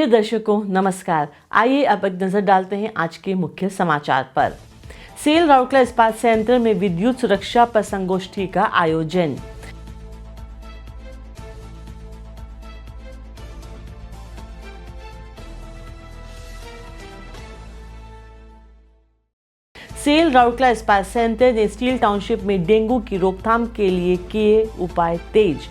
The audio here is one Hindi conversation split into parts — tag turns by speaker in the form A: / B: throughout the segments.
A: प्रिय दर्शकों नमस्कार। आइए अब एक नजर डालते हैं आज के मुख्य समाचार पर। सेल राउरकेला इस्पात संयंत्र में विद्युत सुरक्षा पर संगोष्ठी का आयोजन। सेल राउरकेला इस्पात संयंत्र ने स्टील टाउनशिप में डेंगू की रोकथाम के लिए किए उपाय तेज।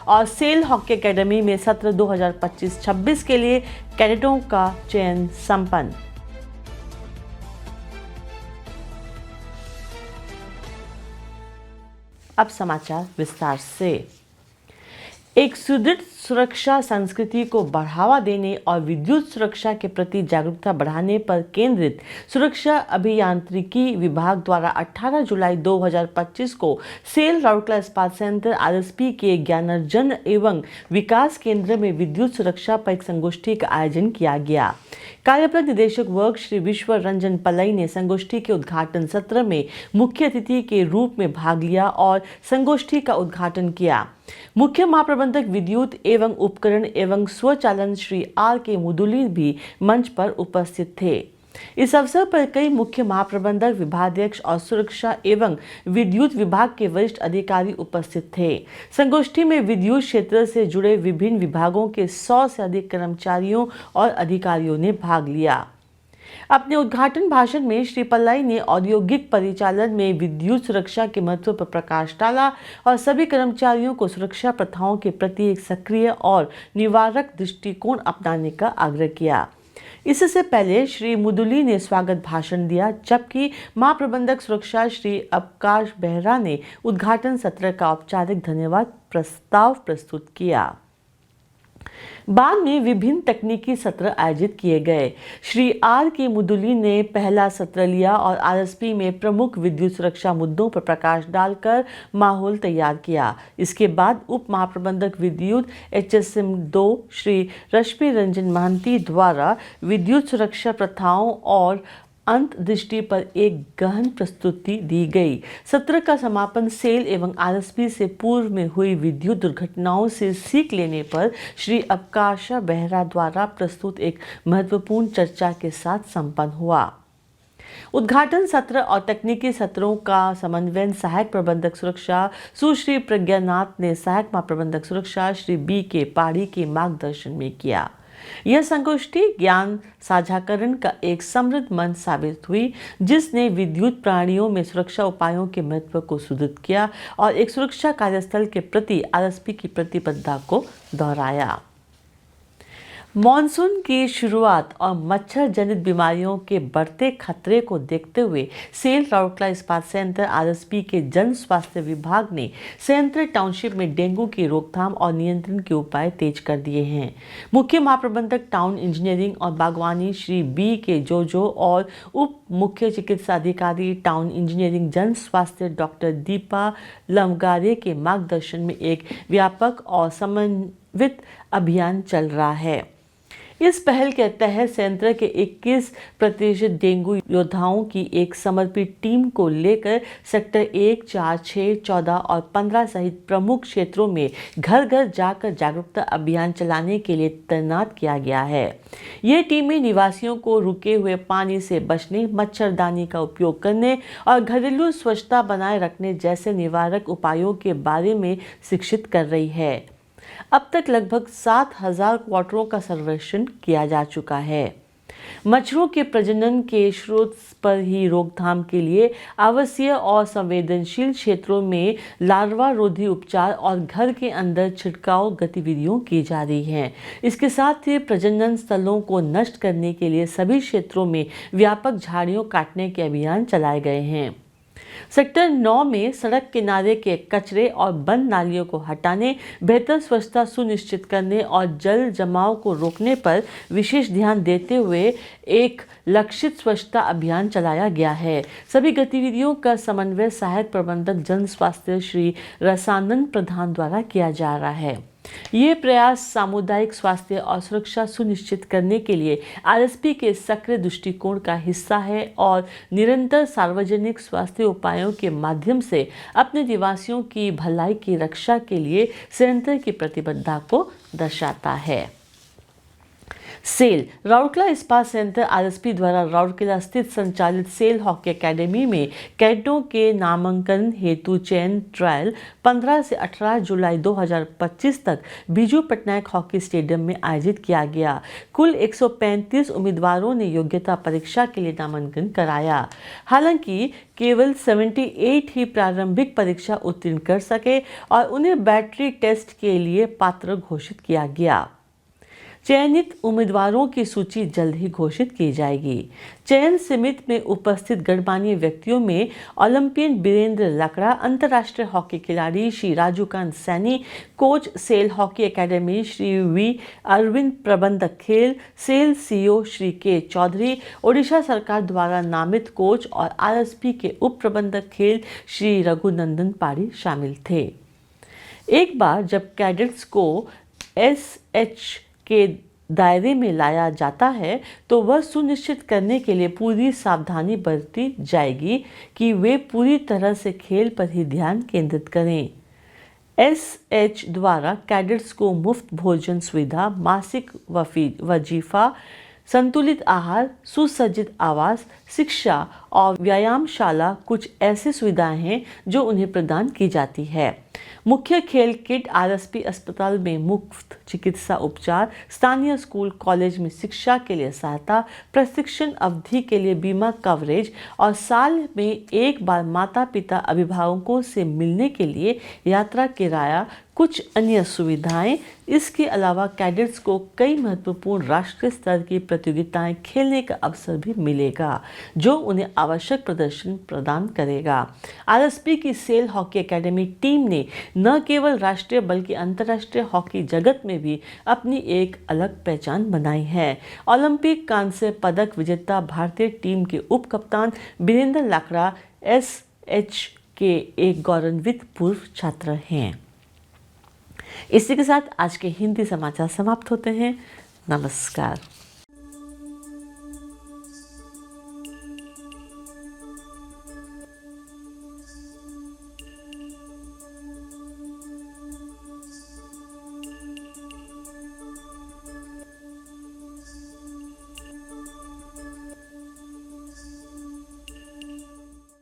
A: और सेल हॉकी एकेडमी में सत्र 2025-26 के लिए कैडेटों का चयन संपन्न। अब समाचार विस्तार से। एक सुदृढ़ सुरक्षा संस्कृति को बढ़ावा देने और विद्युत सुरक्षा के प्रति जागरूकता बढ़ाने पर केंद्रित सुरक्षा अभियांत्रिकी विभाग द्वारा 18 जुलाई 2025 को सेल राउरकेला इस्पात संयंत्र आरएसपी के ज्ञानार्जन एवं विकास केंद्र में विद्युत सुरक्षा पर एक संगोष्ठी का आयोजन किया गया। कार्यपालक निदेशक वर्ग श्री विश्व रंजन पलई ने संगोष्ठी के उद्घाटन सत्र में मुख्य अतिथि के रूप में भाग लिया और संगोष्ठी का उद्घाटन किया। मुख्य महाप्रबंधक विद्युत एवं उपकरण एवं स्वचालन श्री आर के मुदुली भी मंच पर उपस्थित थे। इस अवसर पर कई मुख्य महाप्रबंधक, विभागाध्यक्ष और सुरक्षा एवं विद्युत विभाग के वरिष्ठ अधिकारी उपस्थित थे। संगोष्ठी में विद्युत क्षेत्र से जुड़े विभिन्न विभागों के 100 से अधिक कर्मचारियों और अधिकारियों ने भाग लिया। अपने उद्घाटन भाषण में श्री पल्लाई ने औद्योगिक परिचालन में विद्युत सुरक्षा के महत्व पर प्रकाश डाला और सभी कर्मचारियों को सुरक्षा प्रथाओं के प्रति एक सक्रिय और निवारक दृष्टिकोण अपनाने का आग्रह किया। इससे पहले श्री मुदुली ने स्वागत भाषण दिया, जबकि महाप्रबंधक सुरक्षा श्री अवकाश बेहरा ने उद्घाटन सत्र का औपचारिक धन्यवाद प्रस्ताव प्रस्तुत किया। बाद में विभिन्न तकनीकी सत्र आयोजित किए गए। श्री आर के मुदुली ने पहला सत्र लिया और आरएसपी में प्रमुख विद्युत सुरक्षा मुद्दों पर प्रकाश डालकर माहौल तैयार किया। इसके बाद उप महाप्रबंधक विद्युत HSM 2 श्री रश्मि रंजन महंती द्वारा विद्युत सुरक्षा प्रथाओं और अंतर्दृष्टि पर एक गहन प्रस्तुति दी गई। सत्र का समापन सेल एवं आरएसपी से पूर्व में हुई विद्युत दुर्घटनाओं से सीख लेने पर श्री अवकाश बेहरा द्वारा प्रस्तुत एक महत्वपूर्ण चर्चा के साथ संपन्न हुआ। उद्घाटन सत्र और तकनीकी सत्रों का समन्वय सहायक प्रबंधक सुरक्षा सुश्री प्रज्ञानाथ ने सहायक महाप्रबंधक सुरक्षा श्री BK पाड़ी के मार्गदर्शन में किया। यह संगोष्ठी ज्ञान साझाकरण का एक समृद्ध मंच साबित हुई, जिसने विद्युत प्रणालियों में सुरक्षा उपायों के महत्व को सुदृढ़ किया और एक सुरक्षा कार्यस्थल के प्रति आरएसपी की प्रतिबद्धता को दोहराया। मॉनसून की शुरुआत और मच्छर जनित बीमारियों के बढ़ते खतरे को देखते हुए सेल राउरकेला इस्पात संयंत्र आरएसपी के जन स्वास्थ्य विभाग ने संयंत्र टाउनशिप में डेंगू की रोकथाम और नियंत्रण के उपाय तेज कर दिए हैं। मुख्य महाप्रबंधक टाउन इंजीनियरिंग और बागवानी श्री BK जोजो और उप मुख्य चिकित्सा अधिकारी टाउन इंजीनियरिंग जन स्वास्थ्य डॉक्टर दीपा लमगारे के मार्गदर्शन में एक व्यापक और समन्वित अभियान चल रहा है। इस पहल के तहत संयंत्र के 21% डेंगू योद्धाओं की एक समर्पित टीम को लेकर सेक्टर 1, 4, 6, 14 और 15 सहित प्रमुख क्षेत्रों में घर घर जाकर जागरूकता अभियान चलाने के लिए तैनात किया गया है। ये टीमें निवासियों को रुके हुए पानी से बचने, मच्छरदानी का उपयोग करने और घरेलू स्वच्छता बनाए रखने जैसे निवारक उपायों के बारे में शिक्षित कर रही है। अब तक लगभग 7,000 क्वार्टरों का सर्वेक्षण किया जा चुका है। मच्छरों के प्रजनन के स्रोत पर ही रोकथाम के लिए आवश्यक और संवेदनशील क्षेत्रों में लार्वा रोधी उपचार और घर के अंदर छिड़काव गतिविधियों की जा रही हैं। इसके साथ ही प्रजनन स्थलों को नष्ट करने के लिए सभी क्षेत्रों में व्यापक झाड़ियों काटने के अभियान चलाए गए हैं। सेक्टर 9 में सड़क किनारे के कचरे और बंद नालियों को हटाने, बेहतर स्वच्छता सुनिश्चित करने और जल जमाव को रोकने पर विशेष ध्यान देते हुए एक लक्षित स्वच्छता अभियान चलाया गया है। सभी गतिविधियों का समन्वय सहायक प्रबंधक जन स्वास्थ्य श्री रसानंद प्रधान द्वारा किया जा रहा है। ये प्रयास सामुदायिक स्वास्थ्य और सुरक्षा सुनिश्चित करने के लिए आरएसपी के सक्रिय दृष्टिकोण का हिस्सा है और निरंतर सार्वजनिक स्वास्थ्य उपायों के माध्यम से अपने निवासियों की भलाई की रक्षा के लिए संयंत्र की प्रतिबद्धता को दर्शाता है। सेल राउरकेला इस्पात संयंत्र आरएसपी द्वारा राउरकेला स्थित संचालित सेल हॉकी एकेडमी में कैडेटों के नामांकन हेतु चयन ट्रायल 15 से 18 जुलाई 2025 तक बीजू पटनायक हॉकी स्टेडियम में आयोजित किया गया। कुल 135 उम्मीदवारों ने योग्यता परीक्षा के लिए नामांकन कराया। हालांकि केवल 78 ही प्रारंभिक परीक्षा उत्तीर्ण कर सके और उन्हें बैटरी टेस्ट के लिए पात्र घोषित किया गया। चयनित उम्मीदवारों की सूची जल्द ही घोषित की जाएगी। चयन समिति में उपस्थित गणमान्य व्यक्तियों में ओलंपियन बीरेंद्र लकड़ा, अंतर्राष्ट्रीय हॉकी खिलाड़ी Shri Rajukant Saini, coach cell hockey academy Shri V Arvind, प्रबंधक खेल सेल सीईओ श्री के चौधरी, ओडिशा सरकार द्वारा नामित कोच और आरएसपी के उप प्रबंधक खेल श्री रघुनंदन पाड़ी शामिल थे। एक बार जब कैडेट्स को एसएच के दायरे में लाया जाता है तो वह सुनिश्चित करने के लिए पूरी सावधानी बरती जाएगी कि वे पूरी तरह से खेल पर ही ध्यान केंद्रित करें। एसएच द्वारा कैडेट्स को मुफ्त भोजन सुविधा, मासिक वजीफा, संतुलित आहार, सुसज्जित आवास, शिक्षा और व्यायामशाला कुछ ऐसी सुविधाएं हैं जो उन्हें प्रदान की जाती है। मुख्य खेल किट आरएसपी अस्पताल में मुफ्त चिकित्सा उपचार, स्थानीय स्कूल कॉलेज में शिक्षा के लिए सहायता, प्रशिक्षण अवधि के लिए बीमा कवरेज और साल में एक बार माता पिता अभिभावकों से मिलने के लिए यात्रा किराया, कुछ अन्य सुविधाएं। इसके अलावा कैडेट्स को कई महत्वपूर्ण राष्ट्रीय स्तर की प्रतियोगिताएं खेलने का अवसर भी मिलेगा जो उन्हें आवश्यक प्रदर्शन प्रदान करेगा। आरएसपी की सेल हॉकी एकेडमी टीम ने न केवल राष्ट्रीय बल्कि अंतर्राष्ट्रीय हॉकी जगत में भी अपनी एक अलग पहचान बनाई है। ओलंपिक कांस्य पदक विजेता भारतीय टीम के उप कप्तान बीरेंद्र लकड़ा एसएच के एक गौरवान्वित पूर्व छात्र हैं। इसी के साथ आज के हिंदी समाचार समाप्त होते हैं। नमस्कार।